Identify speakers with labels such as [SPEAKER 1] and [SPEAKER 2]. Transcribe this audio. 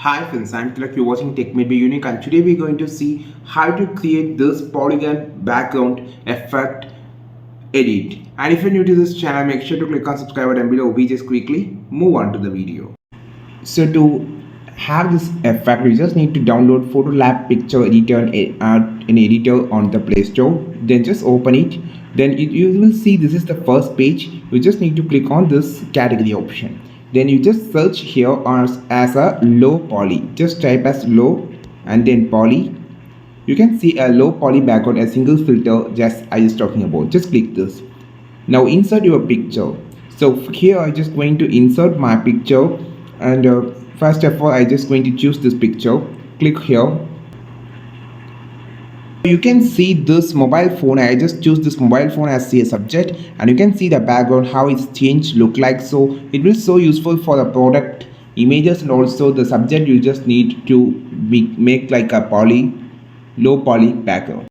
[SPEAKER 1] Hi friends, I'm Tilak. You're watching Tech May Be Unique, and today we're going to see how to create this polygon background effect edit. And if you're new to this channel, make sure to click on subscribe button below. We just quickly move on to the video. So to have this effect, you just need to download Photolab Picture Editor and an editor on the Play Store. Then just open it. Then you will see this is the first page. You just need to click on this category option. Then you just search here as a low poly. Just type as low and then poly. You can see a low poly background, a single filter just I was talking about. Just click this. Now insert your picture. So here I'm just going to insert my picture, and first of all I just going to choose this picture. Click here. You can see this mobile phone. I just choose this mobile phone as a subject, and you can see the background how it's changed look like. So it will so useful for the product images, and also the subject you just need to make like a low poly background.